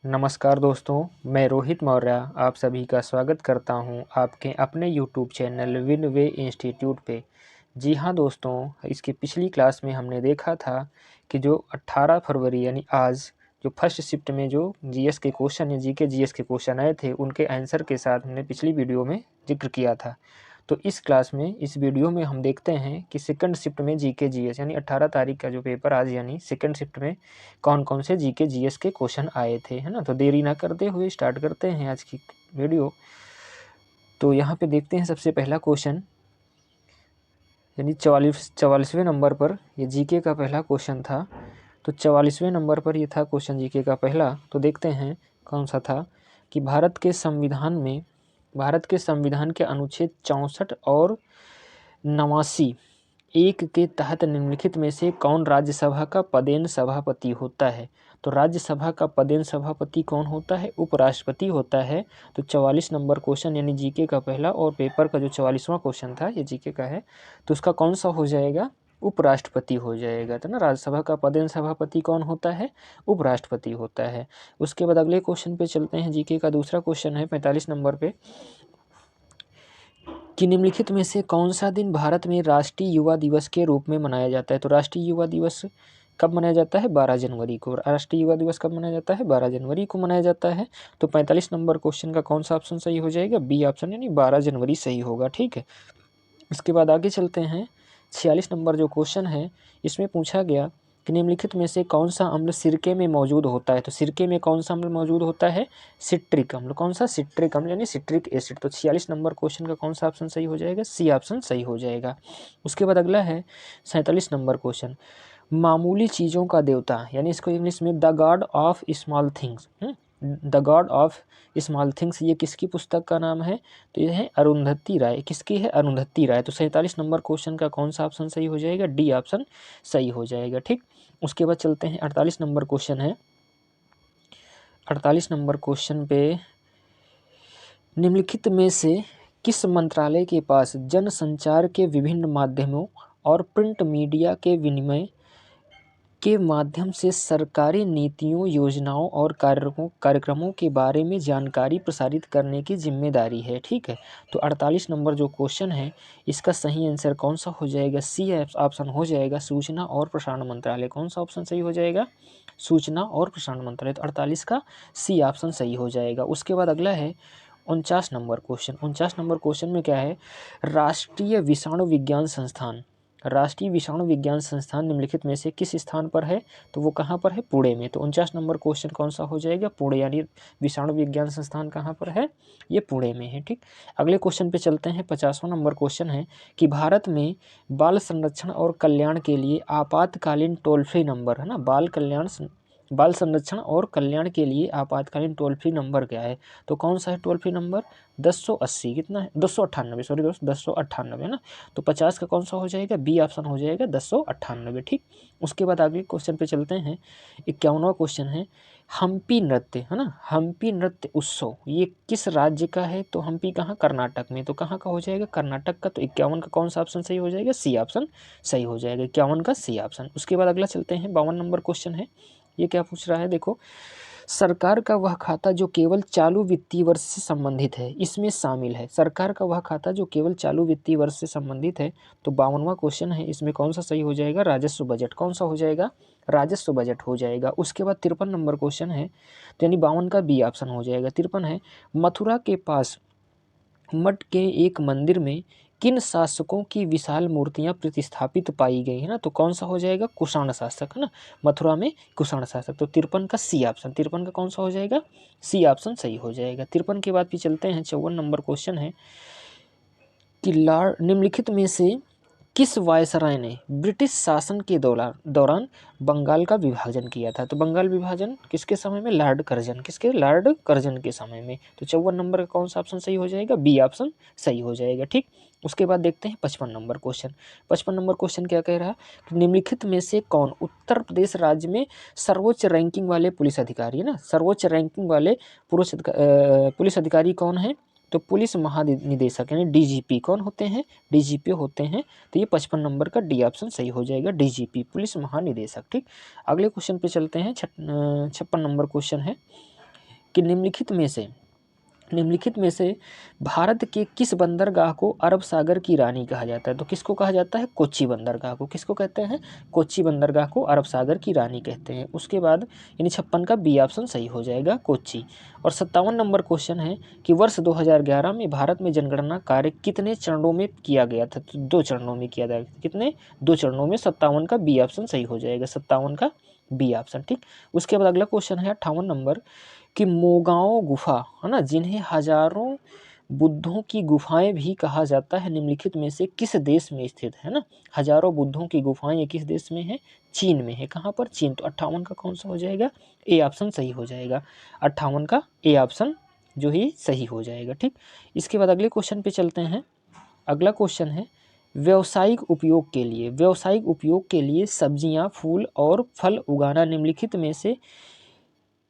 नमस्कार दोस्तों, मैं रोहित मौर्य आप सभी का स्वागत करता हूं आपके अपने यूट्यूब चैनल विन वे इंस्टीट्यूट पे। जी हाँ दोस्तों, इसकी पिछली क्लास में हमने देखा था कि जो 18 फरवरी यानी आज जो फर्स्ट शिफ्ट में जो जीएस के क्वेश्चन या जीके जीएस के क्वेश्चन आए थे उनके आंसर के साथ हमने पिछली वीडियो में जिक्र किया था। तो इस क्लास में इस वीडियो में हम देखते हैं कि सेकंड शिफ्ट में जीके जीएस यानी 18 तारीख का जो पेपर आज यानी सेकंड शिफ्ट में कौन कौन से जीके जीएस के क्वेश्चन आए थे, है ना। तो देरी ना करते हुए स्टार्ट करते हैं आज की वीडियो। तो यहाँ पे देखते हैं सबसे पहला क्वेश्चन यानी 44वें नंबर पर ये जीके का पहला क्वेश्चन था। तो 44वें नंबर पर ये था क्वेश्चन जीके का पहला। तो देखते हैं कौन सा था कि भारत के संविधान के अनुच्छेद 64 और 89 एक के तहत निम्नलिखित में से कौन राज्यसभा का पदेन सभापति होता है। तो राज्यसभा का पदेन सभापति कौन होता है? उपराष्ट्रपति होता है। तो 44 नंबर क्वेश्चन यानी जीके का पहला और पेपर का जो 44वां क्वेश्चन था ये जीके का है, तो उसका कौन सा हो जाएगा? उपराष्ट्रपति हो जाएगा। तो ना राज्यसभा का पदेन सभापति कौन होता है? उपराष्ट्रपति होता है। उसके बाद अगले क्वेश्चन पे चलते हैं। जीके का दूसरा क्वेश्चन है 45 नंबर पे कि निम्नलिखित में से कौन सा दिन भारत में राष्ट्रीय युवा दिवस के रूप में मनाया जाता है। तो राष्ट्रीय युवा दिवस कब मनाया जाता है? 12 जनवरी को। राष्ट्रीय युवा दिवस कब मनाया जाता है? 12 जनवरी को मनाया जाता है। तो 45 नंबर क्वेश्चन का कौन सा ऑप्शन सही हो जाएगा? बी ऑप्शन यानी 12 जनवरी सही होगा। ठीक है, इसके बाद आगे चलते हैं। 46 नंबर जो क्वेश्चन है इसमें पूछा गया कि निम्नलिखित में से कौन सा अम्ल सिरके में मौजूद होता है। तो सिरके में कौन सा अम्ल मौजूद होता है? सिट्रिक अम्ल। कौन सा? सिट्रिक अम्ल यानी सिट्रिक एसिड। तो 46 नंबर क्वेश्चन का कौन सा ऑप्शन सही हो जाएगा? सी ऑप्शन सही हो जाएगा। उसके बाद अगला है 47 नंबर क्वेश्चन, मामूली चीज़ों का देवता यानी इसको इंग्लिश में the God of small things, the God of small things, ये किसकी पुस्तक का नाम है? तो ये है अरुंधति राय। किसकी है? अरुंधति राय। तो 47 नंबर क्वेश्चन का कौन सा ऑप्शन सही हो जाएगा? डी ऑप्शन सही हो जाएगा। ठीक, उसके बाद चलते हैं 48 नंबर क्वेश्चन है। 48 नंबर क्वेश्चन पे निम्नलिखित में से किस मंत्रालय के पास जनसंचार के विभिन्न माध्यमों और प्रिंट मीडिया के विनिमय के माध्यम से सरकारी नीतियों, योजनाओं और कार्यक्रमों के बारे में जानकारी प्रसारित करने की जिम्मेदारी है? ठीक है, तो 48 नंबर जो क्वेश्चन है इसका सही आंसर कौन सा हो जाएगा? सी ऑप्शन हो जाएगा, सूचना और प्रसारण मंत्रालय। कौन सा ऑप्शन सही हो जाएगा? सूचना और प्रसारण मंत्रालय। तो 48 का सी ऑप्शन सही हो जाएगा। उसके बाद अगला है 49 नंबर क्वेश्चन। 49 नंबर क्वेश्चन में क्या है? राष्ट्रीय विषाणु विज्ञान संस्थान, राष्ट्रीय विषाणु विज्ञान संस्थान निम्नलिखित में से किस स्थान पर है? तो वो कहाँ पर है? पुणे में। तो 49 नंबर क्वेश्चन कौन सा हो जाएगा? पुणे, यानी विषाणु विज्ञान संस्थान कहाँ पर है? ये पुणे में है। ठीक, अगले क्वेश्चन पे चलते हैं। 50वां नंबर क्वेश्चन है कि भारत में बाल संरक्षण और कल्याण के लिए आपातकालीन टोल फ्री नंबर, है ना, बाल संरक्षण और कल्याण के लिए आपातकालीन टोल फ्री नंबर क्या है? तो कौन सा है टोल फ्री नंबर? 1080। कितना है? 298, सॉरी दोस्त, 298 है ना। तो 50 का कौन सा हो जाएगा? बी ऑप्शन हो जाएगा, 298। ठीक, उसके बाद आगे क्वेश्चन पे चलते हैं। 51वां क्वेश्चन है, हम्पी नृत्य, है ना, हम्पी नृत्य उत्सव ये किस राज्य का है? तो हम्पी कहाँ? कर्नाटक में। तो कहाँ का हो जाएगा? कर्नाटक का। तो 51 का कौन सा ऑप्शन सही हो जाएगा? सी ऑप्शन सही हो जाएगा, 51 का सी ऑप्शन। उसके बाद अगला चलते हैं। 52 नंबर क्वेश्चन है। ये क्या पूछ रहा है? देखो, सरकार का वह खाता जो केवल चालू वित्तीय वर्ष से संबंधित है इसमें शामिल है। सरकार का वह खाता जो केवल चालू वित्तीय वर्ष से संबंधित है। तो 52वां क्वेश्चन है, इसमें कौन सा सही हो जाएगा? राजस्व बजट। कौन सा हो जाएगा? राजस्व बजट हो जाएगा। उसके बाद 53 नंबर क्वेश्चन है, तो यानी 52 का बी ऑप्शन हो जाएगा। 53 है, मथुरा के पास मठ के एक मंदिर में किन शासकों की विशाल मूर्तियां प्रतिस्थापित पाई गई है ना? तो कौन सा हो जाएगा? कुषाण शासक, है ना, मथुरा में कुषाण शासक। तो 53 का सी ऑप्शन, 53 का कौन सा हो जाएगा? सी ऑप्शन सही हो जाएगा। 53 के बाद भी चलते हैं। 54 नंबर क्वेश्चन है कि निम्नलिखित में से किस वायसराय ने ब्रिटिश शासन के दौरान बंगाल का विभाजन किया था? तो बंगाल विभाजन किसके समय में? Lord Curzon. किसके? लॉर्ड कर्जन के समय में। तो 54 नंबर का कौन सा ऑप्शन सही हो जाएगा? बी ऑप्शन सही हो जाएगा। ठीक, उसके बाद देखते हैं 55 नंबर क्वेश्चन। 55 नंबर क्वेश्चन क्या कह रहा है कि निम्नलिखित में से कौन उत्तर प्रदेश राज्य में सर्वोच्च रैंकिंग वाले पुलिस अधिकारी, है ना, सर्वोच्च रैंकिंग वाले पुलिस अधिकारी कौन है? तो पुलिस महानिदेशक यानी डीजीपी कौन होते हैं? डीजीपी होते हैं। तो ये 55 नंबर का डी ऑप्शन सही हो जाएगा, डीजीपी, पुलिस महानिदेशक। ठीक, अगले क्वेश्चन पे चलते हैं। 56 नंबर क्वेश्चन है कि निम्नलिखित में से भारत के किस बंदरगाह को अरब सागर की रानी कहा जाता है? तो किसको कहा जाता है? कोच्चि बंदरगाह को। किसको कहते हैं? कोच्चि बंदरगाह को अरब सागर की रानी कहते हैं। उसके बाद यानी 56 का बी ऑप्शन सही हो जाएगा, कोच्चि। और 57 नंबर क्वेश्चन है कि वर्ष 2011 में भारत में जनगणना कार्य कितने चरणों में किया गया था? तो 2 चरणों में किया गया। कितने? 2 चरणों में। 57 का बी ऑप्शन सही हो जाएगा, 57 का बी ऑप्शन, ठीक। उसके बाद अगला क्वेश्चन है 58 नंबर कि मोगांव गुफा, है ना, जिन्हें हजारों बुद्धों की गुफाएं भी कहा जाता है, निम्नलिखित में से किस देश में स्थित है? ना, हजारों बुद्धों की गुफाएं ये किस देश में है? चीन में है। कहाँ पर? चीन। तो 58 का कौन सा हो जाएगा? ए ऑप्शन सही हो जाएगा। 58 का ए ऑप्शन जो ही सही हो जाएगा, ठीक। इसके बाद अगले क्वेश्चन पे चलते हैं। अगला क्वेश्चन है व्यावसायिक उपयोग के लिए सब्जियां, फूल और फल उगाना निम्नलिखित में से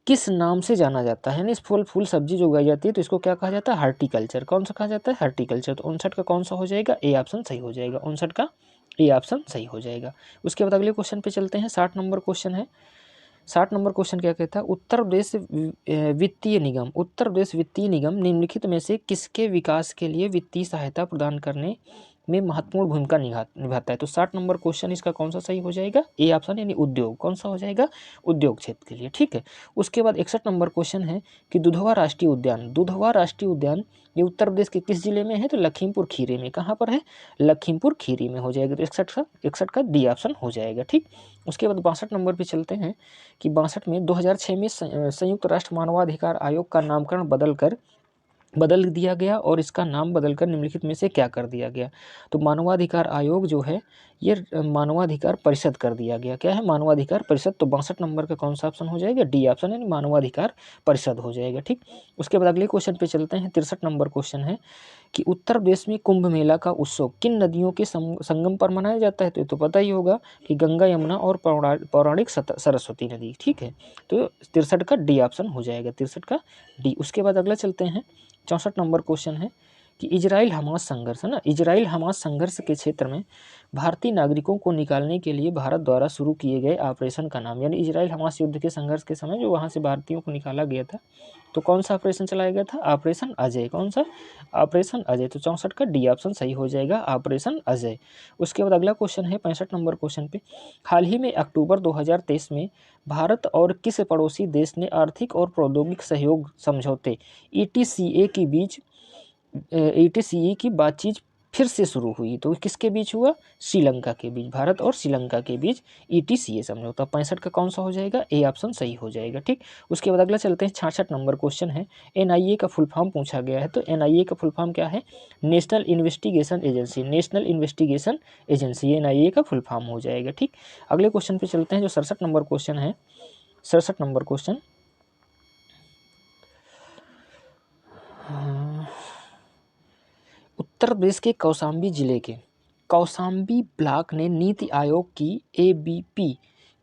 किस नाम से जाना जाता है? इस फूल सब्जी जो उगाई जाती है तो इसको क्या कहा जाता है? हार्टिकल्चर। कौन सा कहा जाता है? हार्टिकल्चर। तो 59 का कौन सा हो जाएगा? ए ऑप्शन सही हो जाएगा। 59 का ए ऑप्शन सही हो जाएगा। उसके बाद अगले क्वेश्चन पे चलते हैं। 60 नंबर क्वेश्चन है। 60 नंबर क्वेश्चन क्या कहता है? उत्तर प्रदेश वित्तीय निगम निम्नलिखित में से किसके विकास के लिए वित्तीय सहायता प्रदान करने में महत्वपूर्ण भूमिका निभाता है? तो 60 नंबर क्वेश्चन इसका कौन सा सही हो जाएगा? ए ऑप्शन यानी उद्योग। कौन सा हो जाएगा? उद्योग क्षेत्र के लिए, ठीक है। उसके बाद 61 नंबर क्वेश्चन है कि दुधवा राष्ट्रीय उद्यान ये उत्तर प्रदेश के किस जिले में है? तो लखीमपुर खीरी में। कहाँ पर है? लखीमपुर खीरी में हो जाएगा। तो 61 का डी ऑप्शन हो जाएगा, ठीक। उसके बाद 62 नंबर पे चलते हैं कि 62 में 2006 में संयुक्त राष्ट्र मानवाधिकार आयोग का नामकरण बदल दिया गया और इसका नाम बदलकर निम्नलिखित में से क्या कर दिया गया? तो मानवाधिकार आयोग जो है ये मानवाधिकार परिषद कर दिया गया। क्या है? मानवाधिकार परिषद। तो 62 नंबर का कौन सा ऑप्शन हो जाएगा? डी ऑप्शन यानी मानवाधिकार परिषद हो जाएगा, ठीक। उसके बाद अगले क्वेश्चन पे चलते हैं। 63 नंबर क्वेश्चन है कि उत्तर प्रदेश में कुंभ मेला का उत्सव किन नदियों के संगम पर मनाया जाता है? तो ये तो पता ही होगा कि गंगा, यमुना और पौराणिक सरस्वती नदी, ठीक है। तो 63 का डी ऑप्शन हो जाएगा, 63 का डी। उसके बाद अगला चलते हैं। 64 नंबर क्वेश्चन है कि इजराइल हमास संघर्ष, है ना, इजराइल हमास संघर्ष के क्षेत्र में भारतीय नागरिकों को निकालने के लिए भारत द्वारा शुरू किए गए ऑपरेशन का नाम, यानी इजराइल हमास युद्ध के संघर्ष के समय जो वहां से भारतीयों को निकाला गया था, तो कौन सा ऑपरेशन चलाया गया था? ऑपरेशन अजय। कौन सा? ऑपरेशन अजय। तो 64 का डी ऑप्शन सही हो जाएगा, ऑपरेशन अजय। उसके बाद अगला क्वेश्चन है 65 नंबर क्वेश्चन पे, हाल ही में अक्टूबर 2023 में भारत और किस पड़ोसी देश ने आर्थिक और प्रौद्योगिक सहयोग समझौते ETCA की बातचीत फिर से शुरू हुई? तो किसके बीच हुआ? श्रीलंका के बीच। भारत और श्रीलंका के बीच ETCA समझौता। 65 का कौन सा हो जाएगा? ए ऑप्शन सही हो जाएगा, ठीक। उसके बाद अगला चलते हैं। 66 नंबर क्वेश्चन है। NIA का फुल फॉर्म पूछा गया है। तो NIA का फुल फॉर्म क्या है? National investigation agency. National investigation agency NIA का फुल फॉर्म हो जाएगा, ठीक। अगले क्वेश्चन पे चलते हैं जो 67 नंबर क्वेश्चन है। 67 नंबर क्वेश्चन उत्तर प्रदेश के कौशाम्बी जिले के कौशाम्बी ब्लॉक ने नीति आयोग की ABP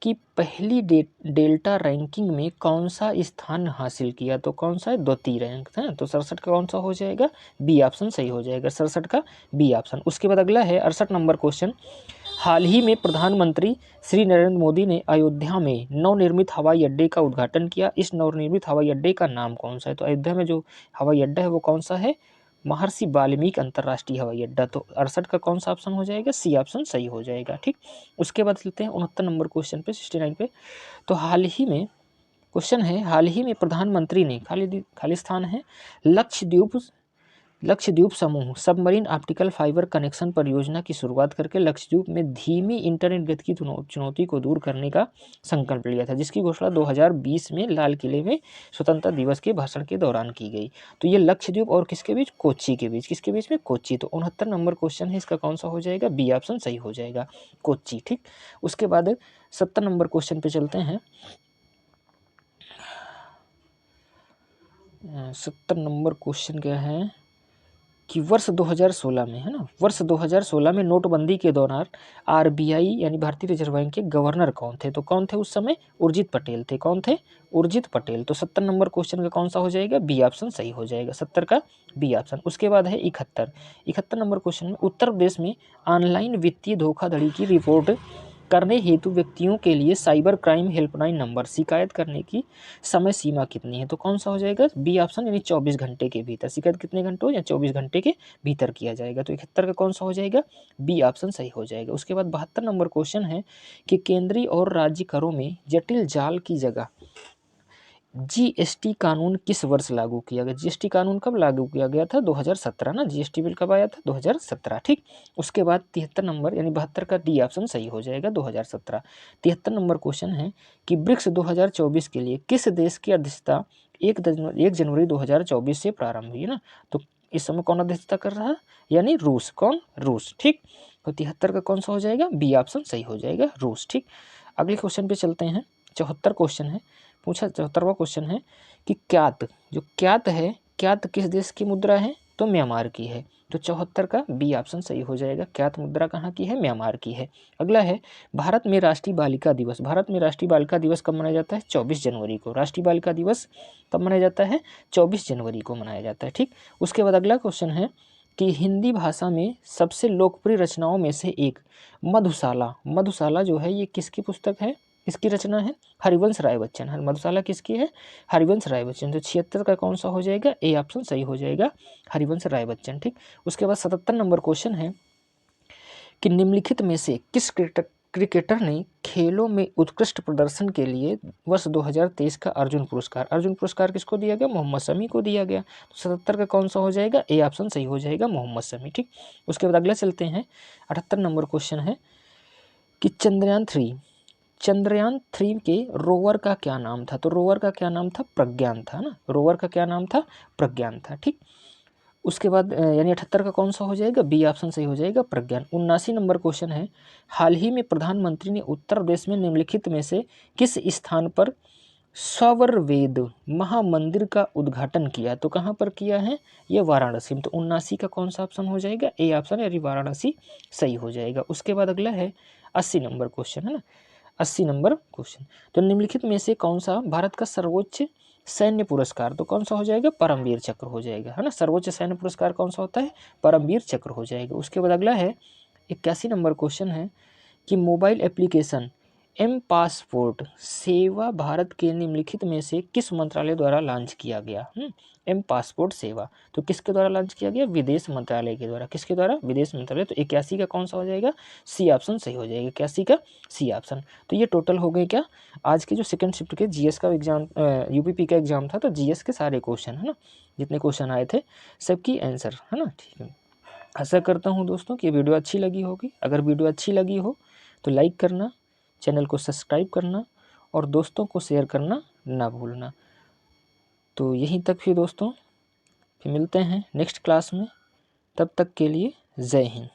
की पहली डेल्टा रैंकिंग में कौन सा स्थान हासिल किया? तो कौन सा है? द्वितीय रैंक है। तो 67 का कौन सा हो जाएगा? बी ऑप्शन सही हो जाएगा, 67 का बी ऑप्शन। उसके बाद अगला है 68 नंबर क्वेश्चन। हाल ही में प्रधानमंत्री श्री नरेंद्र मोदी ने अयोध्या में नवनिर्मित हवाई अड्डे का उद्घाटन किया। इस नवनिर्मित हवाई अड्डे का नाम कौन सा है? तो अयोध्या में जो हवाई अड्डा है वो कौन सा है? महर्षि वाल्मीकि अंतर्राष्ट्रीय हवाई अड्डा। तो 68 का कौन सा ऑप्शन हो जाएगा? सी ऑप्शन सही हो जाएगा, ठीक। उसके बाद चलते हैं 69 नंबर क्वेश्चन पे, 69 पे। तो हाल ही में क्वेश्चन है, हाल ही में प्रधानमंत्री ने खाली स्थान है लक्षद्वीप समूह सबमरीन ऑप्टिकल फाइबर कनेक्शन परियोजना की शुरुआत करके लक्षद्वीप में धीमी इंटरनेट गति की चुनौती को दूर करने का संकल्प लिया था, जिसकी घोषणा 2020 में लाल किले में स्वतंत्रता दिवस के भाषण के दौरान की गई। तो ये लक्षद्वीप और किसके बीच? कोच्चि के बीच। किसके बीच में? कोच्चि। तो 69 नंबर क्वेश्चन है, इसका कौन सा हो जाएगा? बी ऑप्शन सही हो जाएगा, कोच्चि, ठीक। उसके बाद 70 नंबर क्वेश्चन पे चलते हैं। 70 नंबर क्वेश्चन क्या है कि वर्ष 2016 में, है ना, वर्ष 2016 में नोटबंदी के दौरान RBI यानी भारतीय रिजर्व बैंक के गवर्नर कौन थे? तो कौन थे उस समय? उर्जित पटेल थे। कौन थे? उर्जित पटेल। तो 70 नंबर क्वेश्चन का कौन सा हो जाएगा? बी ऑप्शन सही हो जाएगा, 70 का बी ऑप्शन। उसके बाद है 71 नंबर क्वेश्चन में उत्तर प्रदेश में ऑनलाइन वित्तीय धोखाधड़ी की रिपोर्ट करने हेतु व्यक्तियों के लिए साइबर क्राइम हेल्पलाइन नंबर शिकायत करने की समय सीमा कितनी है? तो कौन सा हो जाएगा? बी ऑप्शन, यानी 24 घंटे के भीतर। शिकायत कितने घंटों या 24 घंटे के भीतर किया जाएगा। तो 71 का कौन सा हो जाएगा? बी ऑप्शन सही हो जाएगा। उसके बाद 72 नंबर क्वेश्चन है कि केंद्रीय और राज्य करों में जटिल जाल की जगह जीएसटी कानून किस वर्ष लागू किया गया? जीएसटी कानून कब लागू किया गया था? 2017 ना। जीएसटी बिल कब आया था? 2017। ठीक। उसके बाद 73 नंबर, यानी 72 का डी ऑप्शन सही हो जाएगा, 2017। 73 नंबर क्वेश्चन है कि ब्रिक्स 2024 के लिए किस देश की अध्यक्षता 1 जनवरी 2024 से प्रारंभ हुई है ना। तो इस समय कौन अध्यक्षता कर रहा है? यानी रूस। कौन? रूस। ठीक। तो 73 का कौन सा हो जाएगा? बी ऑप्शन सही हो जाएगा, रूस। ठीक। अगले क्वेश्चन पे चलते हैं। 74 क्वेश्चन है, पूछा 74वां क्वेश्चन है कि क्यात, जो क्यात है, क्यात किस देश की मुद्रा है? तो म्यांमार की है। तो 74 का बी ऑप्शन सही हो जाएगा। क्यात मुद्रा कहाँ की है? म्यांमार की है। अगला है भारत में राष्ट्रीय बालिका दिवस। भारत में राष्ट्रीय बालिका दिवस कब मनाया जाता है? 24 जनवरी को। राष्ट्रीय बालिका दिवस कब मनाया जाता है? 24 जनवरी को मनाया जाता है। ठीक। उसके बाद अगला क्वेश्चन है कि हिंदी भाषा में सबसे लोकप्रिय रचनाओं में से एक मधुशाला। मधुशाला जो है ये किसकी पुस्तक है? इसकी रचना है हरिवंश राय बच्चन। मधुशाला किसकी है? हरिवंश राय बच्चन। तो 76 का कौन सा हो जाएगा? ए ऑप्शन सही हो जाएगा, हरिवंश राय बच्चन। ठीक। उसके बाद 77 नंबर क्वेश्चन है कि निम्नलिखित में से किस क्रिकेटर ने खेलों में उत्कृष्ट प्रदर्शन के लिए वर्ष 2023 का अर्जुन पुरस्कार किसको दिया गया? मोहम्मद शमी को दिया गया। तो 77 का कौन सा हो जाएगा? ए ऑप्शन सही हो जाएगा, मोहम्मद शमी। ठीक। उसके बाद अगला चलते हैं। 78 नंबर क्वेश्चन है कि चंद्रयान 3 के रोवर का क्या नाम था? तो रोवर का क्या नाम था? प्रज्ञान था ना। रोवर का क्या नाम था? प्रज्ञान था। ठीक। उसके बाद यानी 78 का कौन सा हो जाएगा? बी ऑप्शन सही हो जाएगा, प्रज्ञान। 79 नंबर क्वेश्चन है, हाल ही में प्रधानमंत्री ने उत्तर प्रदेश में निम्नलिखित में से किस स्थान पर स्वरवेद महामंदिर का उद्घाटन किया? तो कहाँ पर किया है? ये वाराणसी में। तो 79 का कौन सा ऑप्शन हो जाएगा? ए ऑप्शन, यानी वाराणसी सही हो जाएगा। उसके बाद अगला है 80 नंबर क्वेश्चन है ना। 80 नंबर क्वेश्चन, तो निम्नलिखित में से कौन सा भारत का सर्वोच्च सैन्य पुरस्कार? तो कौन सा हो जाएगा? परमवीर चक्र हो जाएगा, है ना। सर्वोच्च सैन्य पुरस्कार कौन सा होता है? परमवीर चक्र हो जाएगा। उसके बाद अगला है 81 नंबर क्वेश्चन है कि मोबाइल एप्लीकेशन एम पासपोर्ट सेवा भारत के निम्नलिखित में से किस मंत्रालय द्वारा लॉन्च किया गया? एम पासपोर्ट सेवा तो किसके द्वारा लॉन्च किया गया? विदेश मंत्रालय के द्वारा। किसके द्वारा? विदेश मंत्रालय। तो 81 का कौन सा हो जाएगा? सी ऑप्शन सही हो जाएगा, 81 का सी ऑप्शन। तो ये टोटल हो गए क्या आज के जो सेकंड शिफ्ट के जीएस का एग्जाम, यूपीपी का एग्जाम था, तो जीएस के सारे क्वेश्चन, है ना, जितने क्वेश्चन आए थे सबकी आंसर, है ना। ठीक है, आशा करता हूँ दोस्तों कि वीडियो अच्छी लगी होगी। अगर वीडियो अच्छी लगी हो तो लाइक करना, चैनल को सब्सक्राइब करना और दोस्तों को शेयर करना ना भूलना। तो यहीं तक फिर दोस्तों, फिर मिलते हैं नेक्स्ट क्लास में। तब तक के लिए जय हिंद।